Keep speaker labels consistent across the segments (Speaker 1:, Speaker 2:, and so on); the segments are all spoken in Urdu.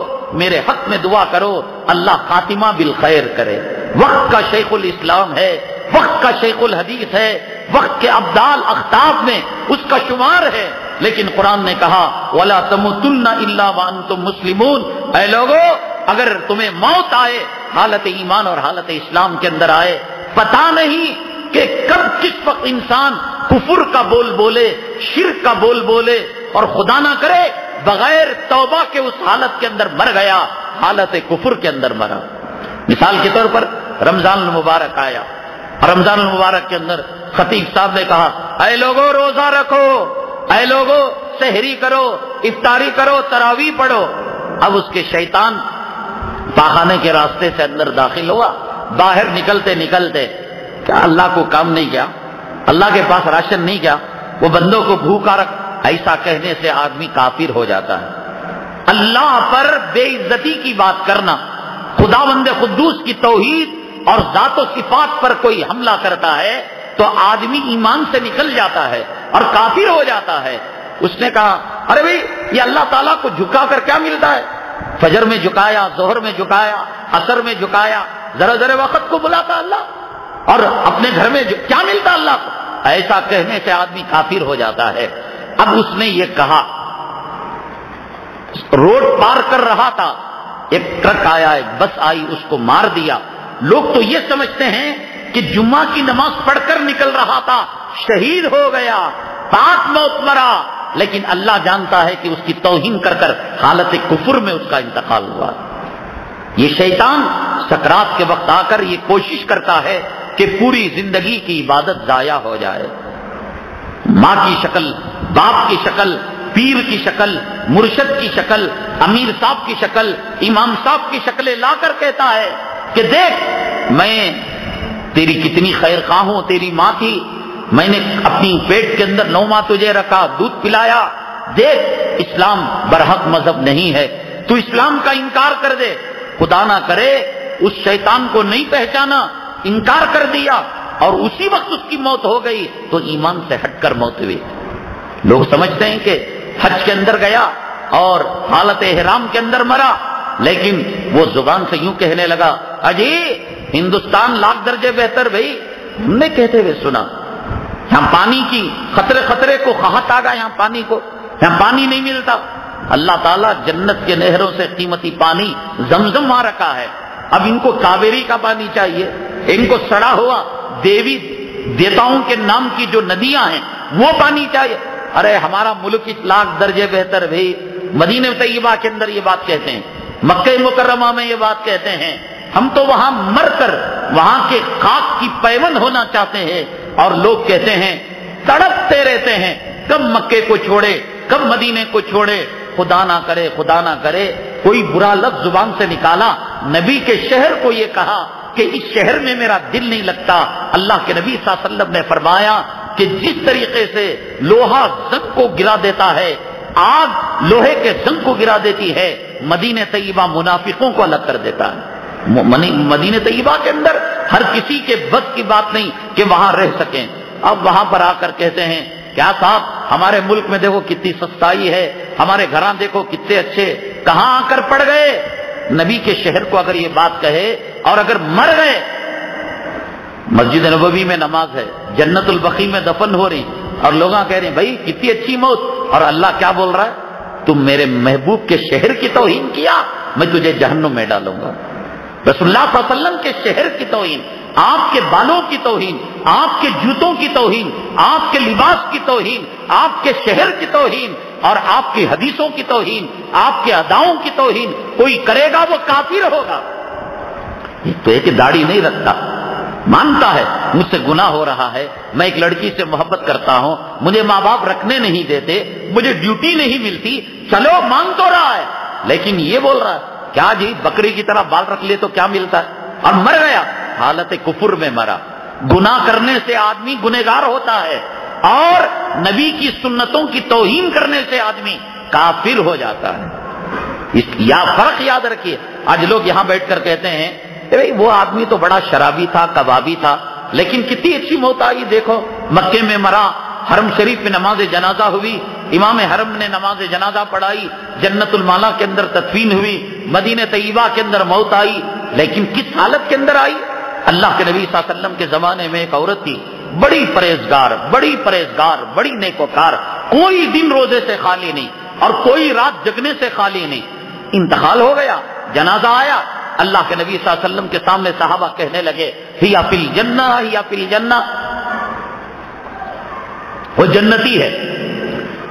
Speaker 1: میرے حق میں دعا کرو، اللہ خاتمہ بالخیر کرے۔ وقت کا شیخ الاسلام ہے، وقت کا شیخ الحدیث ہے، وقت کے ابدال اختاب میں اس کا شمار ہے، لیکن قرآن نے کہا وَلَا تَمُوتُنَّ إِلَّا وَأَنْتُمْ مُسْلِمُونَ، اے لوگو اگر تمہیں موت آئے حالت ایمان اور حالت اسلام کے اندر آئے، پتہ نہیں کہ کب کس وقت انسان کفر کا بول بولے، شرک کا بول بولے، اور خدا نہ کرے بغیر توبہ کے اس حالت کے اندر مر گیا، حالت کفر کے اندر مرا۔ مثال کے طور پر رمضان المبارک آیا، رمضان المبارک کے اندر خطیب صاحب نے کہا اے لوگو روزہ رکھو، اے لوگو سحری کرو، افطاری کرو، تراویح پڑھو۔ اب اس کے شیطان پاخانے کے راستے سے اندر داخل ہوا، باہر نکلتے نکلتے کیا اللہ کو کام نہیں کیا، اللہ کے پاس راشن نہیں کیا، وہ بندوں کو بھوکا رکھ، ایسا کہنے سے آدمی کافر ہو جاتا ہے۔ اللہ پر بے عزتی کی بات کرنا، خداوند قدوس کی توحید اور ذات و صفات پر کوئی حملہ کرتا ہے تو آدمی ایمان سے نکل جاتا ہے اور کافر ہو جاتا ہے۔ اس نے کہا ارے بھائی یہ اللہ تعالیٰ کو جھکا کر کیا ملتا ہے؟ فجر میں جھکایا، ظہر میں جھکایا، عصر میں جھکایا، ذرا ذرا وقت کو بلاتا اللہ، اور اپنے گھر میں کیا ملتا اللہ کو؟ ایسا کہنے سے آدمی کافر ہو جاتا ہے۔ اب اس نے یہ کہا، روڈ پار کر رہا تھا، ایک ٹرک آیا، ایک بس آئی، اس کو مار دیا۔ لوگ تو یہ سمجھتے ہیں کہ جمعہ کی نماز پڑھ کر نکل رہا تھا، شہید ہو گیا، پاک موت مرا، لیکن اللہ جانتا ہے کہ اس کی توہین کر کر حالت کفر میں اس کا انتقال ہوا۔ یہ شیطان سکرات کے وقت آ کر یہ کوشش کرتا ہے کہ پوری زندگی کی عبادت ضائع ہو جائے۔ ماں کی شکل، باپ کی شکل، پیر کی شکل، مرشد کی شکل، امیر صاحب کی شکل، امام صاحب کی شکلیں لا کر کہتا ہے کہ دیکھ میں تیری کتنی خیر خواہ ہوں، تیری ماں تھی، میں نے اپنی پیٹ کے اندر 9 ماہ تجھے رکھا، دودھ پلایا، دیکھ اسلام برحق مذہب نہیں ہے، تو اسلام کا انکار کر دے۔ خدا نہ کرے اس شیطان کو نہیں پہچانا، انکار کر دیا اور اسی وقت اس کی موت ہو گئی تو ایمان سے ہٹ کر موت ہوئی۔ لوگ سمجھتے ہیں کہ حج کے اندر گیا اور حالت احرام کے اندر مرا، لیکن وہ زبان سے یوں کہنے لگا اجی ہندوستان لاکھ درجے بہتر، بھائی ہم نے کہتے ہوئے سنا، یہاں پانی کی خطرے کو قحط آ گیا، یہاں پانی کو، یہاں پانی نہیں ملتا۔ اللہ تعالیٰ جنت کے نہروں سے قیمتی پانی زمزم وہاں رکھا ہے، اب ان کو کاویری کا پانی چاہیے، ان کو سڑا ہوا دیوی دیوتاؤں کے نام کی جو ندیاں ہیں وہ پانی چاہیے۔ ارے ہمارا ملک اس لاکھ درجے بہتر، بھائی مدینہ طیبہ کے اندر یہ بات کہتے ہیں، مکہ مکرمہ میں یہ بات کہتے ہیں، ہم تو وہاں مر کر وہاں کے خاک کی پیوند ہونا چاہتے ہیں، اور لوگ کہتے ہیں تڑپتے رہتے ہیں کب مکے کو چھوڑے، کب مدینے کو چھوڑے۔ خدا نہ کرے، خدا نہ کرے کوئی برا لفظ زبان سے نکالا، نبی کے شہر کو یہ کہا کہ اس شہر میں میرا دل نہیں لگتا۔ اللہ کے نبی صلی اللہ علیہ وسلم نے فرمایا کہ جس طریقے سے لوہا زنگ کو گرا دیتا ہے، آگ لوہے کے زنگ کو گرا دیتی ہے، مدینہ طیبہ منافقوں کو الگ کر دیتا ہے۔ مدینہ طیبہ کے اندر ہر کسی کے بس کی بات نہیں کہ وہاں رہ سکیں۔ اب وہاں پر آ کر کہتے ہیں کیا صاحب ہمارے ملک میں دیکھو کتنی سستائی ہے، ہمارے گھراں دیکھو کتنے اچھے، کہاں آ کر پڑ گئے؟ نبی کے شہر کو اگر یہ بات کہے اور اگر مر گئے، مسجد نبوی میں نماز ہے، جنت البقیع میں دفن ہو رہی، اور لوگ کہہ رہے ہیں بھائی کتنی اچھی موت، اور اللہ کیا بول رہا ہے؟ تم میرے محبوب کے شہر کی توہین کیا، میں تجھے جہنم میں ڈالوں گا۔ رسول اللہ صلی اللہ علیہ وسلم کے شہر کی توہین، آپ کے بالوں کی توہین، آپ کے جوتوں کی توہین، آپ کے لباس کی توہین، آپ کے شہر کی توہین اور آپ کی حدیثوں کی توہین، آپ کے اداؤں کی توہین کوئی کرے گا وہ کافر ہوگا۔ یہ تو ہے کہ داڑھی نہیں رکھتا، مانتا ہے مجھ سے گناہ ہو رہا ہے، میں ایک لڑکی سے محبت کرتا ہوں، مجھے ماں باپ رکھنے نہیں دیتے، مجھے ڈیوٹی نہیں ملتی، چلو مان تو رہا ہے، لیکن یہ بول رہا ہے کیا جی بکری کی طرح بال رکھ لے تو کیا ملتا ہے، اور مر گیا، حالت کفر میں مرا۔ گناہ کرنے سے آدمی گنہگار ہوتا ہے، اور نبی کی سنتوں کی توہین کرنے سے آدمی کافر ہو جاتا ہے۔ یا فرق یاد رکھیے، آج لوگ یہاں بیٹھ کر کہتے ہیں وہ آدمی تو بڑا شرابی تھا، کبابی تھا، لیکن کتنی اچھی موت آئی، دیکھو مکے میں مرا، حرم شریف میں نماز جنازہ ہوئی، امام حرم نے نماز جنازہ پڑھائی، جنت المالا کے اندر تدفین ہوئی، مدینہ طیبہ کے اندر موت آئی، لیکن کس حالت کے اندر آئی؟ اللہ کے نبی صلی اللہ علیہ وسلم کے زمانے میں ایک عورت تھی، بڑی پرہیزگار، بڑی نیکوکار، کوئی دن روزے سے خالی نہیں اور کوئی رات جگنے سے خالی نہیں. انتقال ہو گیا، جنازہ آیا، اللہ کے نبی صلی اللہ علیہ وسلم کے سامنے صحابہ کہنے لگے ہی فی الجنہ، ہی فی الجنہ، وہ جنتی ہے.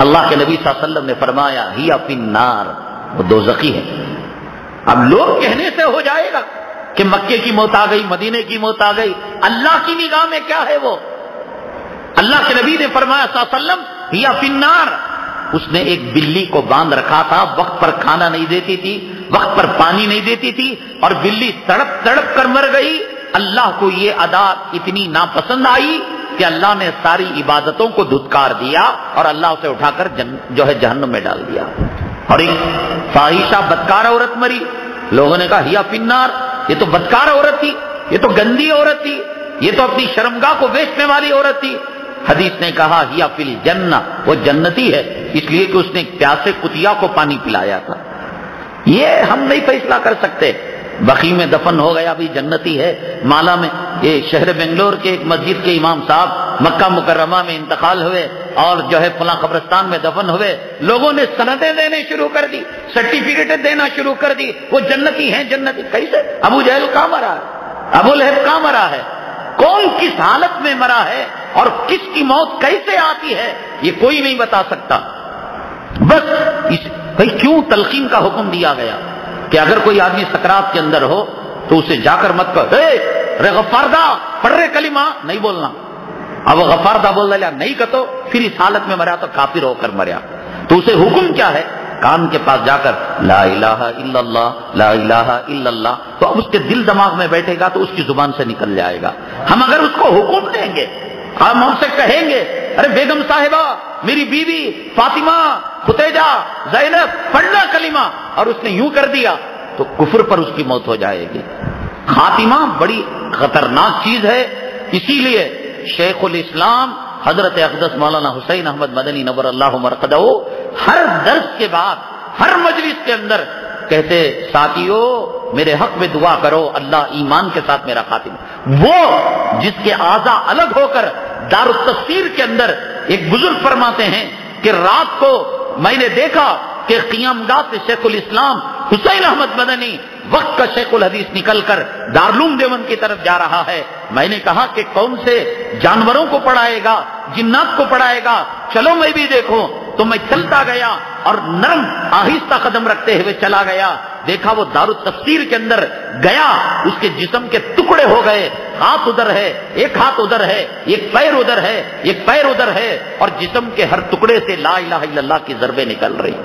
Speaker 1: اللہ کے نبی صلی اللہ علیہ وسلم نے فرمایا ہی فی النار، وہ دوزخی ہے. اب لوگ کہنے سے ہو جائے گا کہ مکے کی موت آ گئی، مدینے کی موت آ گئی، اللہ کی نگاہ میں کیا ہے وہ؟ اللہ کے نبی نے فرمایا صلی اللہ علیہ وسلم ہی فی النار. اس نے ایک بلی کو باندھ رکھا تھا، وقت پر کھانا نہیں دیتی تھی، وقت پر پانی نہیں دیتی تھی، اور بلی تڑپ تڑپ کر مر گئی. اللہ کو یہ ادا اتنی ناپسند آئی کہ اللہ نے ساری عبادتوں کو دھتکار دیا اور اللہ اسے اٹھا کر جو ہے جہنم میں ڈال دیا. اور ایک فاحشہ بدکار عورت مری، لوگوں نے کہا ہی فی النار، یہ تو بدکار عورت تھی، یہ تو گندی عورت تھی، یہ تو اپنی شرمگاہ کو بیچنے والی عورت تھی. حدیث نے کہا ہی فی الجنہ، وہ جنتی ہے، اس لیے کہ اس نے ایک پیاسے کتیا کو پانی پلایا تھا. یہ ہم نہیں فیصلہ کر سکتے. بقی میں دفن ہو گیا بھی جنتی ہے، مالا میں، یہ شہر بنگلور کے ایک مسجد کے امام صاحب مکہ مکرمہ میں انتقال ہوئے اور جو ہے فلاں قبرستان میں دفن ہوئے. لوگوں نے سندیں دینے شروع کر دی، سرٹیفکیٹ دینا شروع کر دی، وہ جنتی ہیں. جنتی کیسے؟ ابو جہل کہاں مرا ہے؟ ابو لہب کہاں مرا ہے؟ کون کس حالت میں مرا ہے اور کس کی موت کیسے آتی ہے، یہ کوئی نہیں بتا سکتا. بس بھائی کیوں تلقین کا حکم دیا گیا کہ اگر کوئی آدمی سکرات کے اندر ہو تو اسے جا کر مت کہو رے غفاردہ پڑھ رہے کلمہ نہیں بولنا. اب وہ غفاردہ بول رہا نہیں کہو، پھر اس حالت میں مریا تو کافر ہو کر مریا، تو اسے حکم کیا ہے؟ کان کے پاس جا کر لا الہ الا اللہ، لا الہ الا اللہ. تو اب اس کے دل دماغ میں بیٹھے گا تو اس کی زبان سے نکل جائے گا. ہم اگر اس کو حکم دیں گے، ہم سے کہیں گے ارے بیگم صاحبہ، میری بیوی فاطمہ، ختیجہ، زینب پڑھنا کلمہ، اور اس نے یوں کر دیا تو کفر پر اس کی موت ہو جائے گی. خاتمہ بڑی خطرناک چیز ہے. اسی لیے شیخ الاسلام حضرت اقدس مولانا حسین احمد مدنی نور اللہ مرقدہ ہر درس کے بعد، ہر مجلس کے اندر کہتے ساتھیو میرے حق میں دعا کرو، اللہ ایمان کے ساتھ میرا خاتمہ. وہ جس کے اعضاء الگ ہو کر دار التفسیر کے اندر ایک بزرگ فرماتے ہیں کہ رات کو میں نے دیکھا کہ قیام گاہ سے شیخ الاسلام حسین احمد مدنی وقت کا شیخ الحدیث نکل کر دارالعلوم دیوبند کی طرف جا رہا ہے. میں نے کہا کہ کون سے جانوروں کو پڑھائے گا، جنات کو پڑھائے گا، چلو میں بھی دیکھوں. تو میں چلتا گیا اور نرم آہستہ قدم رکھتے ہوئے چلا گیا. دیکھا وہ دارالتفسیر کے اندر گیا، اس کے جسم کے ٹکڑے ہو گئے، ہاتھ ادھر ہے، ایک ہاتھ ادھر ہے، ایک پیر ادھر ہے، ایک پیر ادھر ہے، اور جسم کے ہر ٹکڑے سے لا الہ الا اللہ کی ضربیں نکل رہی.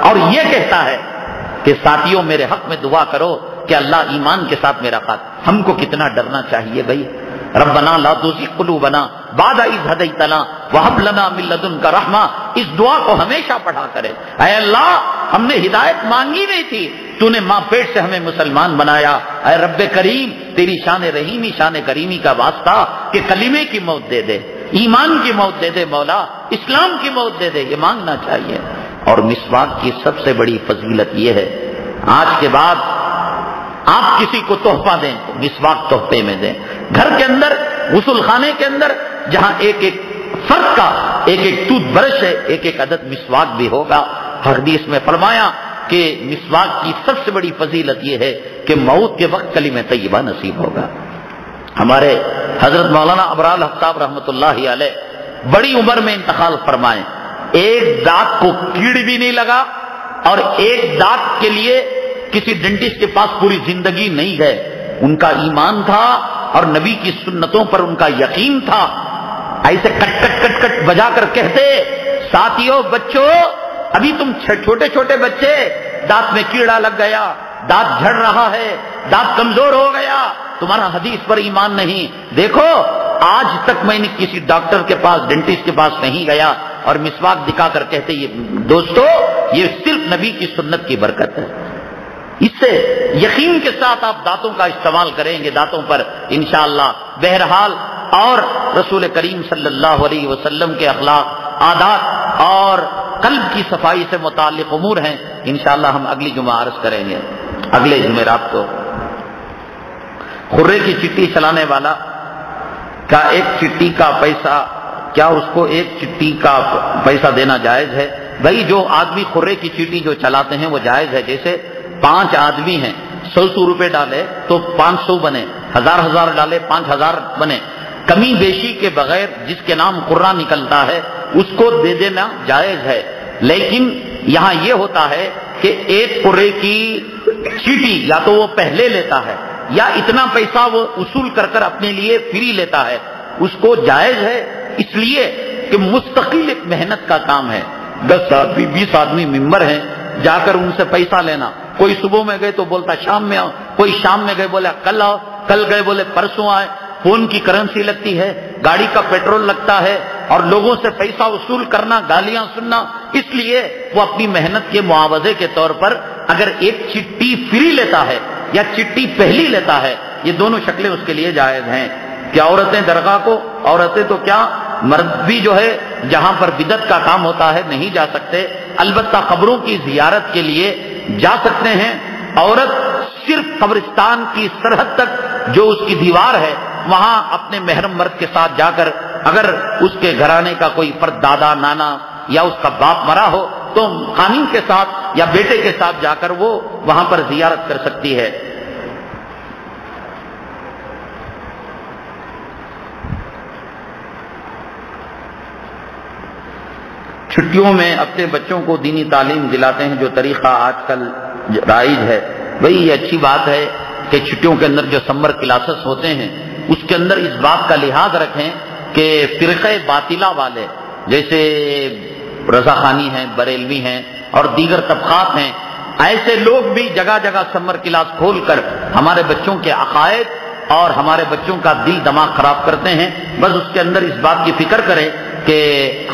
Speaker 1: اور یہ کہتا ہے کہ ساتھیوں میرے حق میں دعا کرو کہ اللہ ایمان کے ساتھ میرا خاتمہ. ہم کو کتنا ڈرنا چاہیے بھائی. ربنا لا تزغ قلوبنا بعد اذ ہدیتنا وہب لنا من لدنک رحمہ. اس دعا کو ہمیشہ پڑھا کرے. اے اللہ ہم نے ہدایت مانگی نہیں تھی، تو نے ماں پیٹ سے ہمیں مسلمان بنایا. اے رب کریم تیری شان رحیمی، شان کریمی کا واسطہ کہ کلمے کی موت دے دے، ایمان کی موت دے دے مولا، اسلام کی موت دے دے. یہ مانگنا چاہیے. اور مسواک کی سب سے بڑی فضیلت یہ ہے، آج کے بعد آپ کسی کو تحفہ دیں تو مسواک تحفے میں دیں. گھر کے اندر، غسل خانے کے اندر، جہاں ایک ایک فرد کا ایک ایک ٹوتھ برش ہے، ایک ایک عدد مسواک بھی ہوگا. حدیث میں فرمایا کہ مسواک کی سب سے بڑی فضیلت یہ ہے کہ موت کے وقت کلمہ طیبہ نصیب ہوگا. ہمارے حضرت مولانا ابرال حق صاحب رحمۃ اللہ علیہ بڑی عمر میں انتقال فرمائے. ایک دانت کو کیڑ بھی نہیں لگا اور ایک دانت کے لیے کسی ڈینٹسٹ کے پاس پوری زندگی نہیں گئے. ان کا ایمان تھا اور نبی کی سنتوں پر ان کا یقین تھا. ایسے کٹ کٹ کٹ کٹ بجا کر کہتے ساتھیو بچوں، ابھی تم چھوٹے چھوٹے بچے، دانت میں کیڑا لگ گیا، دانت جھڑ رہا ہے، دانت کمزور ہو گیا، تمہارا حدیث پر ایمان نہیں. دیکھو آج تک میں نے کسی ڈاکٹر کے پاس، ڈینٹسٹ کے پاس نہیں گیا. اور مسواک دکھا کر کہتے یہ دوستو یہ صرف نبی کی سنت کی برکت ہے. اس سے یقین کے ساتھ آپ دانتوں کا استعمال کریں گے، دانتوں پر انشاءاللہ. بہرحال اور رسول کریم صلی اللہ علیہ وسلم کے اخلاق، عادات اور قلب کی صفائی سے متعلق امور ہیں، انشاءاللہ ہم اگلی جمعہ عرض کریں گے، اگلے جمعرات کو۔ خرے کی چٹھی چلانے والا کا ایک چٹھی کا پیسہ، کیا اس کو ایک چٹھی کا پیسہ دینا جائز ہے؟ بھائی جو آدمی خرے کی چٹھی جو چلاتے ہیں وہ جائز ہے۔ جیسے 5 آدمی ہیں، 100 روپے ڈالے تو 500 بنے، 1000 ڈالے 5000 بنے، کمی بیشی کے بغیر جس کے نام قرہ نکلتا ہے اس کو دے دینا جائز ہے۔ لیکن یہاں یہ ہوتا ہے کہ ایک قرے کی چیٹی یا تو وہ پہلے لیتا ہے یا اتنا پیسہ وہ اصول کر کر اپنے لیے فری لیتا ہے، اس کو جائز ہے، اس لیے کہ مستقل ایک محنت کا کام ہے۔ 10 آدمی 20 آدمی ممبر ہیں، جا کر ان سے پیسہ لینا، کوئی صبح میں گئے تو بولتا شام میں آؤ، کوئی شام میں گئے بولا کل آؤ، کل گئے بولے پرسوں آئے، فون کی کرنسی لگتی ہے، گاڑی کا پیٹرول لگتا ہے، اور لوگوں سے پیسہ وصول کرنا، گالیاں سننا، اس لیے وہ اپنی محنت کے معاوضے کے طور پر اگر ایک چٹھی فری لیتا ہے یا چٹھی پہلی لیتا ہے، یہ دونوں شکلیں اس کے لیے جائز ہیں۔ کہ عورتیں درگاہ کو، عورتیں تو کیا مرد بھی جو ہے جہاں پر بدعت کا کام ہوتا ہے نہیں جا سکتے، البتہ قبروں کی زیارت کے لیے جا سکتے ہیں۔ عورت صرف قبرستان کی سرحد تک جو اس کی دیوار ہے وہاں اپنے محرم مرد کے ساتھ جا کر، اگر اس کے گھرانے کا کوئی فرد دادا نانا یا اس کا باپ مرا ہو تو خامین کے ساتھ یا بیٹے کے ساتھ جا کر وہ وہاں پر زیارت کر سکتی ہے۔ چھٹیوں میں اپنے بچوں کو دینی تعلیم دلاتے ہیں جو طریقہ آج کل رائج ہے، وہی یہ اچھی بات ہے کہ چھٹیوں کے اندر جو سمر کلاسز ہوتے ہیں اس کے اندر اس بات کا لحاظ رکھیں کہ فرقہ باطلہ والے جیسے رضا خانی ہیں، بریلوی ہیں اور دیگر طبقات ہیں، ایسے لوگ بھی جگہ جگہ سمر کلاس کھول کر ہمارے بچوں کے عقائد اور ہمارے بچوں کا دل دماغ خراب کرتے ہیں۔ بس اس کے اندر اس بات کی فکر کریں کہ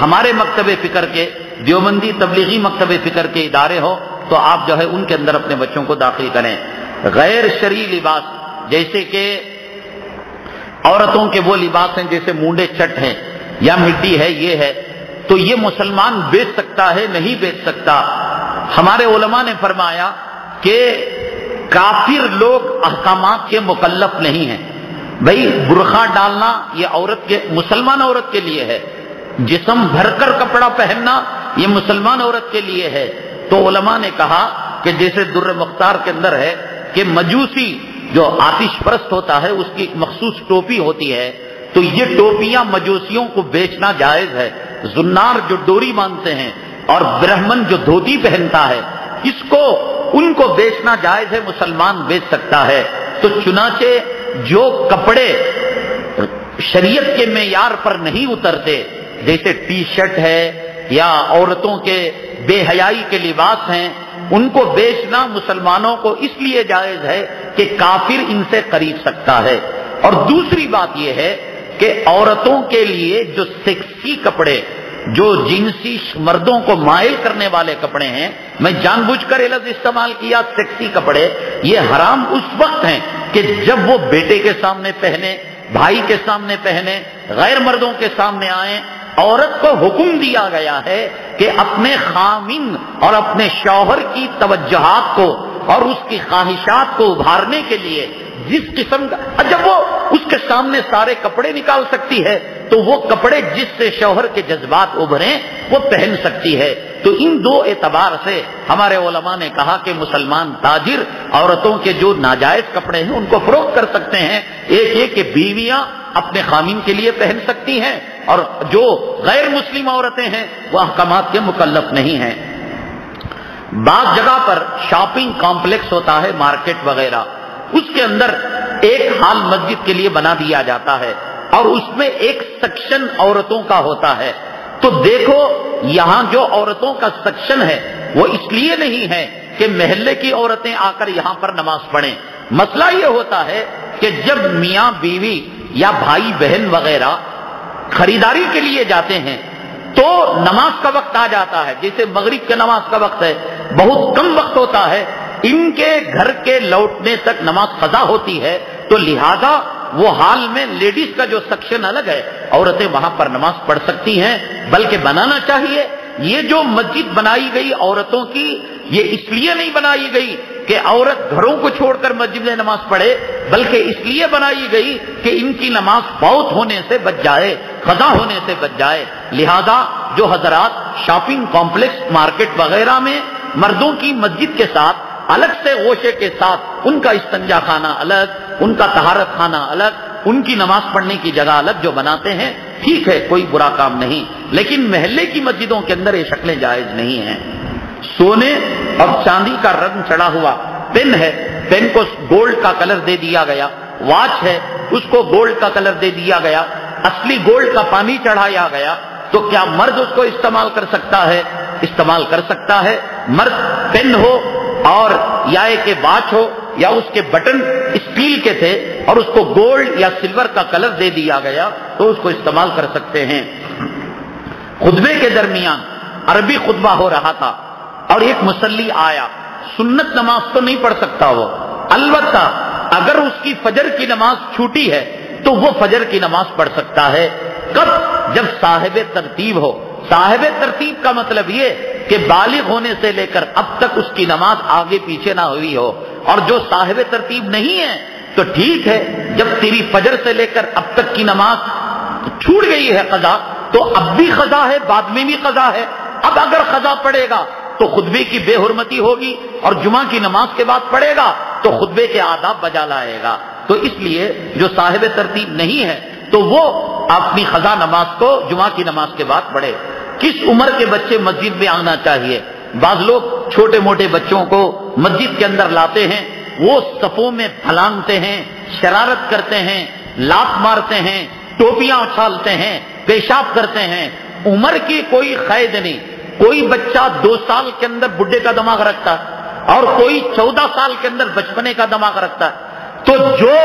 Speaker 1: ہمارے مکتب فکر کے، دیوبندی تبلیغی مکتب فکر کے ادارے ہو تو آپ جو ہے ان کے اندر اپنے بچوں کو داخل کریں۔ غیر شرعی لباس جیسے کہ عورتوں کے وہ لباس ہیں جیسے مونڈے چٹ ہیں یا مٹی ہے، یہ ہے تو یہ مسلمان بیچ سکتا ہے نہیں بیچ سکتا؟ ہمارے علماء نے فرمایا کہ کافر لوگ احکامات کے مکلف نہیں ہیں۔ بھائی برقع ڈالنا یہ عورت کے، مسلمان عورت کے لیے ہے، جسم بھر کر کپڑا پہننا یہ مسلمان عورت کے لیے ہے۔ تو علماء نے کہا کہ جیسے در مختار کے اندر ہے کہ مجوسی جو آتش پرست ہوتا ہے اس کی ایک مخصوص ٹوپی ہوتی ہے، تو یہ ٹوپیاں مجوسیوں کو بیچنا جائز ہے۔ زنار جو ڈوری باندھتے ہیں اور برہمن جو دھوتی پہنتا ہے اس کو ان کو بیچنا جائز ہے، مسلمان بیچ سکتا ہے۔ تو چنانچہ جو کپڑے شریعت کے معیار پر نہیں اترتے جیسے ٹی شرٹ ہے یا عورتوں کے بے حیائی کے لباس ہیں، ان کو بیچنا مسلمانوں کو اس لیے جائز ہے کہ کافر ان سے خرید سکتا ہے۔ اور دوسری بات یہ ہے کہ عورتوں کے لیے جو سیکسی کپڑے، جو جنسی مردوں کو مائل کرنے والے کپڑے ہیں، میں جان بوجھ کر یہ لفظ استعمال کیا سیکسی کپڑے، یہ حرام اس وقت ہیں کہ جب وہ بیٹے کے سامنے پہنے، بھائی کے سامنے پہنے، غیر مردوں کے سامنے آئیں۔ عورت کو حکم دیا گیا ہے کہ اپنے خامن اور اپنے شوہر کی توجہات کو اور اس کی خواہشات کو ابھارنے کے لیے جس قسم کا، جب وہ اس کے سامنے سارے کپڑے نکال سکتی ہے تو وہ کپڑے جس سے شوہر کے جذبات ابھریں وہ پہن سکتی ہے۔ تو ان دو اعتبار سے ہمارے علماء نے کہا کہ مسلمان تاجر عورتوں کے جو ناجائز کپڑے ہیں ان کو فروخت کر سکتے ہیں۔ ایک یہ کہ بیویاں اپنے خامن کے لیے پہن سکتی ہیں اور جو غیر مسلم عورتیں ہیں وہ احکامات کے مکلف نہیں ہیں۔ بعض جگہ پر شاپنگ کمپلیکس ہوتا ہے، مارکیٹ وغیرہ، اس کے اندر ایک ہال مسجد کے لیے بنا دیا جاتا ہے اور اس میں ایک سیکشن عورتوں کا ہوتا ہے۔ تو دیکھو یہاں جو عورتوں کا سیکشن ہے وہ اس لیے نہیں ہے کہ محلے کی عورتیں آ کر یہاں پر نماز پڑھیں۔ مسئلہ یہ ہوتا ہے کہ جب میاں بیوی یا بھائی بہن وغیرہ خریداری کے لیے جاتے ہیں تو نماز کا وقت آ جاتا ہے، جیسے مغرب کے نماز کا وقت ہے، بہت کم وقت ہوتا ہے، ان کے گھر کے لوٹنے تک نماز قضا ہوتی ہے، تو لہذا وہ حال میں لیڈیز کا جو سیکشن الگ ہے، عورتیں وہاں پر نماز پڑھ سکتی ہیں، بلکہ بنانا چاہیے یہ جو مسجد بنائی گئی عورتوں کی، یہ اس لیے نہیں بنائی گئی کہ عورت گھروں کو چھوڑ کر مسجد میں نماز پڑھے، بلکہ اس لیے بنائی گئی کہ ان کی نماز فوت ہونے سے بچ جائے، قضا ہونے سے بچ جائے۔ لہذا جو حضرات شاپنگ کمپلیکس، مارکیٹ وغیرہ میں مردوں کی مسجد کے ساتھ الگ سے غوشے کے ساتھ ان کا استنجا خانہ الگ، ان کا طہارت خانہ الگ، ان کی نماز پڑھنے کی جگہ الگ جو بناتے ہیں، ٹھیک ہے، کوئی برا کام نہیں، لیکن محلے کی مسجدوں کے اندر یہ شکلیں جائز نہیں ہیں۔ سونے اور چاندی کا رنگ چڑھا ہوا پین ہے، پین کو گولڈ کا کلر دے دیا گیا، واچ ہے اس کو گولڈ کا کلر دے دیا گیا، اصلی گولڈ کا پانی چڑھایا گیا، تو کیا مرد اس کو استعمال کر سکتا ہے؟ استعمال کر سکتا ہے۔ مرد پین ہو اور یا کہ واچ ہو یا اس کے بٹن اسٹیل کے تھے اور اس کو گولڈ یا سلور کا کلر دے دیا گیا تو اس کو استعمال کر سکتے ہیں۔ خطبے کے درمیان عربی خطبہ ہو رہا تھا اور ایک مصلی آیا، سنت نماز تو نہیں پڑھ سکتا وہ، البتہ اگر اس کی فجر کی نماز چھوٹی ہے تو وہ فجر کی نماز پڑھ سکتا ہے۔ کب؟ جب صاحب ترتیب ہو۔ صاحب ترتیب کا مطلب یہ کہ بالغ ہونے سے لے کر اب تک اس کی نماز آگے پیچھے نہ ہوئی ہو، اور جو صاحب ترتیب نہیں ہے تو ٹھیک ہے، جب تیری فجر سے لے کر اب تک کی نماز چھوٹ گئی ہے قضا، تو اب بھی قضا ہے، بعد میں بھی قضا ہے۔ اب اگر قضا پڑے گا تو خطبے کی بے حرمتی ہوگی، اور جمعہ کی نماز کے بعد پڑے گا تو خطبے کے آداب بجا لائے گا۔ تو اس لیے جو صاحب ترتیب نہیں ہے تو وہ اپنی قضا نماز کو جمعہ کی نماز کے بعد پڑھے۔ کس عمر کے بچے مسجد میں آنا چاہیے؟ بعض لوگ چھوٹے موٹے بچوں کو مسجد کے اندر لاتے ہیں، وہ صفوں میں پھلانگتے ہیں، شرارت کرتے ہیں، لات مارتے ہیں، ٹوپیاں اچھالتے ہیں، پیشاب کرتے ہیں۔ عمر کی کوئی قید نہیں۔ کوئی بچہ 2 سال کے اندر بڈھے کا دماغ رکھتا ہے اور کوئی 14 سال کے اندر بچپنے کا دماغ رکھتا ہے۔ تو جو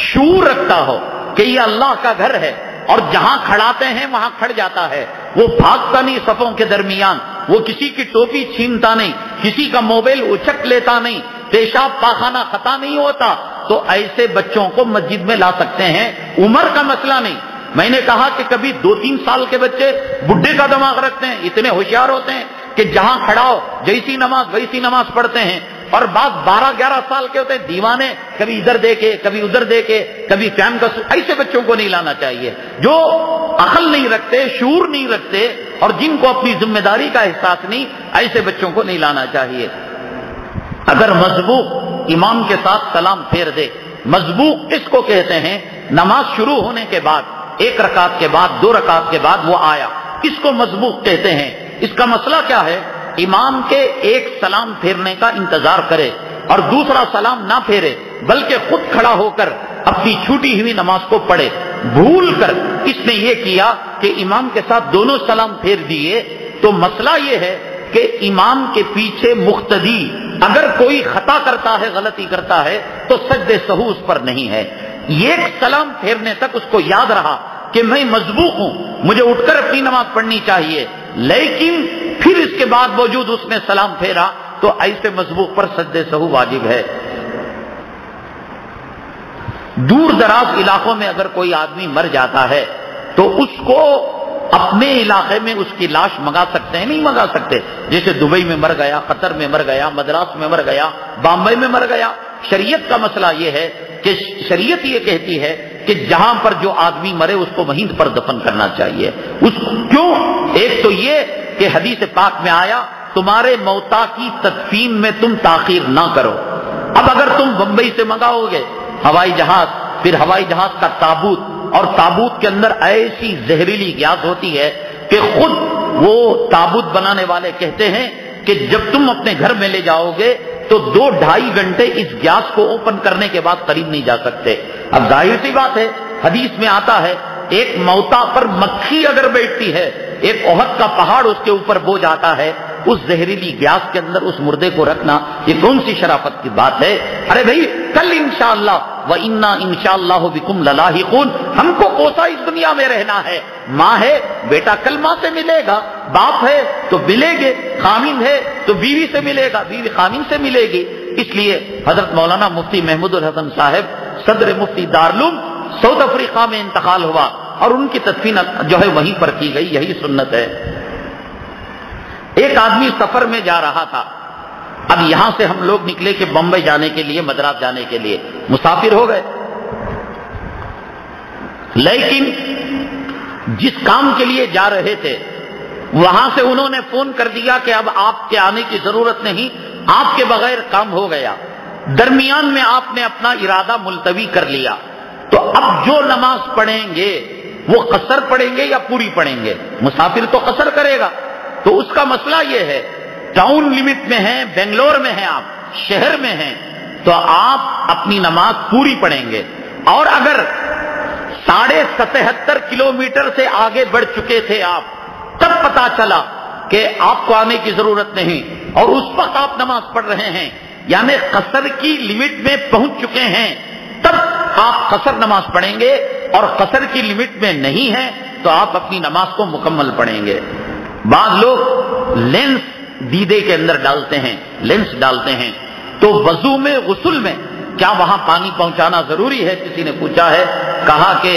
Speaker 1: شعور رکھتا ہو کہ یہ اللہ کا گھر ہے اور جہاں کھڑاتے ہیں وہاں کھڑ جاتا ہے، وہ بھاگتا نہیں صفوں کے درمیان، وہ کسی کی ٹوپی چھینتا نہیں، کسی کا موبائل اچک لیتا نہیں، پیشاب پاخانہ خطا نہیں ہوتا، تو ایسے بچوں کو مسجد میں لا سکتے ہیں۔ عمر کا مسئلہ نہیں۔ میں نے کہا کہ کبھی 2-3 سال کے بچے بڈھے کا دماغ رکھتے ہیں، اتنے ہوشیار ہوتے ہیں کہ جہاں کھڑا ہو جیسی نماز ویسی نماز پڑھتے ہیں، اور بعض 12-11 سال کے ہوتے ہیں دیوانے، کبھی ادھر دیکھے کبھی ادھر دیکھے، کبھی فین کا ایسے بچوں کو نہیں لانا چاہیے۔ جو عقل نہیں رکھتے، شعور نہیں رکھتے اور جن کو اپنی ذمہ داری کا احساس نہیں، ایسے بچوں کو نہیں لانا چاہیے۔ اگر مسبوق امام کے ساتھ سلام پھیر دے، مسبوق اس کو کہتے ہیں نماز شروع ہونے کے بعد 1 رکعت کے بعد 2 رکعت کے بعد وہ آیا، اس کو مسبوق کہتے ہیں۔ اس کا مسئلہ کیا ہے؟ امام کے ایک سلام پھیرنے کا انتظار کرے اور دوسرا سلام نہ پھیرے، بلکہ خود کھڑا ہو کر اپنی چھوٹی ہوئی نماز کو پڑھے۔ بھول کر اس نے یہ کیا کہ امام کے ساتھ دونوں سلام پھیر دیے، تو مسئلہ یہ ہے کہ امام کے پیچھے مقتدی اگر کوئی خطا کرتا ہے، غلطی کرتا ہے، تو سجدے سہو اس پر نہیں ہے۔ ایک سلام پھیرنے تک اس کو یاد رہا کہ میں مسبوق ہوں، مجھے اٹھ کر اپنی نماز پڑھنی چاہیے، لیکن پھر اس کے بعد موجود اس نے سلام پھیرا تو ایسے مسبوق پر سجدے سہو واجب ہے۔ دور دراز علاقوں میں اگر کوئی آدمی مر جاتا ہے تو اس کو اپنے علاقے میں اس کی لاش منگا سکتے ہیں؟ نہیں منگا سکتے۔ جیسے دبئی میں مر گیا، قطر میں مر گیا، مدراس میں مر گیا، بامبئی میں مر گیا۔ شریعت کا مسئلہ یہ ہے کہ شریعت یہ کہتی ہے کہ جہاں پر جو آدمی مرے اس کو وہیں پر دفن کرنا چاہیے۔ کیوں؟ ایک تو یہ کہ حدیث پاک میں آیا تمہارے موتا کی تدفین میں تم تاخیر نہ کرو۔ اب اگر تم بمبئی سے منگاؤ گے ہوائی جہاز، پھر ہوائی جہاز کا تابوت، اور تابوت کے اندر ایسی زہریلی گیس ہوتی ہے کہ خود وہ تابوت بنانے والے کہتے ہیں کہ جب تم اپنے گھر میں لے جاؤ گے تو 2-2.5 گھنٹے اس گیس کو اوپن کرنے کے بعد قریب نہیں جا سکتے۔ اب ظاہر سی بات ہے، حدیث میں آتا ہے ایک موتا پر مکھی اگر بیٹھتی ہے، ایک احد کا پہاڑ اس کے اوپر بوجھ آتا ہے، اس زہریلی گیس کے اندر اس مردے کو رکھنا یہ کون سی شرافت کی بات ہے؟ ارے بھائی کل انشاءاللہ وَإِنَّا إِنشَاءَاللَّهُ بِكُمْ لَلَاحِقُونَ، ہم کو کوسا اس دنیا میں رہنا ہے۔ ماں ہے بیٹا کل ماں سے ملے گا، باپ ہے تو ملے گے، خامن ہے تو بیوی سے ملے گا، بیوی خامن سے ملے گی۔ اس لیے حضرت مولانا مفتی محمود الحسن صاحب صدر مفتی دارالعلوم ساؤتھ افریقہ میں انتقال ہوا اور ان کی تدفین جو ہے وہیں پر کی گئی، یہی سنت ہے۔ ایک آدمی سفر میں جا رہا تھا. اب یہاں سے ہم لوگ نکلے کہ بمبئی جانے کے لیے، مدراس جانے کے لیے، مسافر ہو گئے. لیکن جس کام کے لیے جا رہے تھے وہاں سے انہوں نے فون کر دیا کہ اب آپ کے آنے کی ضرورت نہیں، آپ کے بغیر کام ہو گیا. درمیان میں آپ نے اپنا ارادہ ملتوی کر لیا، تو اب جو نماز پڑھیں گے وہ قصر پڑھیں گے یا پوری پڑھیں گے؟ مسافر تو قصر کرے گا. تو اس کا مسئلہ یہ ہے، ٹاؤن لمٹ میں ہیں، بنگلور میں ہیں، آپ شہر میں ہیں، تو آپ اپنی نماز پوری پڑھیں گے. اور اگر 77.5 کلومیٹر سے آگے بڑھ چکے تھے آپ، تب پتا چلا کہ آپ کو آنے کی ضرورت نہیں اور اس وقت آپ نماز پڑھ رہے ہیں، یعنی قصر کی لمٹ میں پہنچ چکے ہیں، تب آپ قصر نماز پڑھیں گے. اور قصر کی لمٹ میں نہیں ہیں تو آپ اپنی نماز کو مکمل پڑھیں گے. بعض لوگ لینس دیدے کے اندر ڈالتے ہیں، لینس ڈالتے ہیں، تو وضو میں، غسل میں کیا وہاں پانی پہنچانا ضروری ہے؟ کسی نے پوچھا ہے. کہا کہ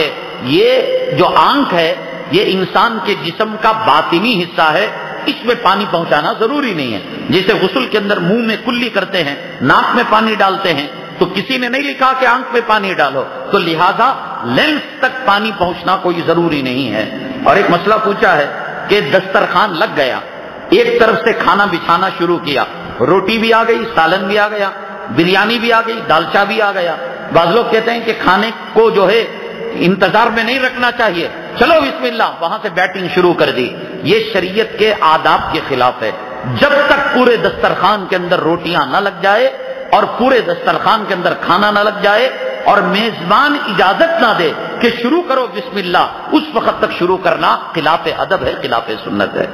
Speaker 1: یہ جو آنکھ ہے یہ انسان کے جسم کا باطنی حصہ ہے، اس میں پانی پہنچانا ضروری نہیں ہے. جیسے غسل کے اندر منہ میں کلی کرتے ہیں، ناک میں پانی ڈالتے ہیں، تو کسی نے نہیں لکھا کہ آنکھ میں پانی ڈالو، تو لہذا لینس تک پانی پہنچنا کوئی ضروری نہیں ہے. اور ایک مسئلہ پوچھا ہے کہ دسترخوان لگ گیا، ایک طرف سے کھانا بچھانا شروع کیا، روٹی بھی آ گئی، سالن بھی آ گیا، بریانی بھی آ گئی، دالچا بھی آ گیا. بعض لوگ کہتے ہیں کہ کھانے کو جو ہے انتظار میں نہیں رکھنا چاہیے، چلو بسم اللہ، وہاں سے بیٹنگ شروع کر دی. یہ شریعت کے آداب کے خلاف ہے. جب تک پورے دسترخوان کے اندر روٹیاں نہ لگ جائے اور پورے دسترخوان کے اندر کھانا نہ لگ جائے اور میزبان اجازت نہ دے کہ شروع کرو بسم اللہ، اس وقت تک شروع کرنا خلاف ادب ہے، خلاف سنت ہے.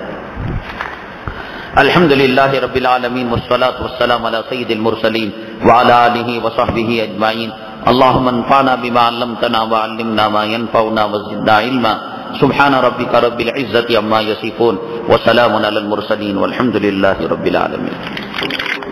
Speaker 1: الحمدللہ رب العالمین والصلاة والسلام علی سید المرسلین وعلی آلہ وصحبہ اجمعین. اللہم انفعنا بما علمتنا وعلمنا ما ينفعنا وزدنا علما. سبحان ربک رب العزة عما یصفون وسلام علی المرسلین والحمدللہ رب العالمین.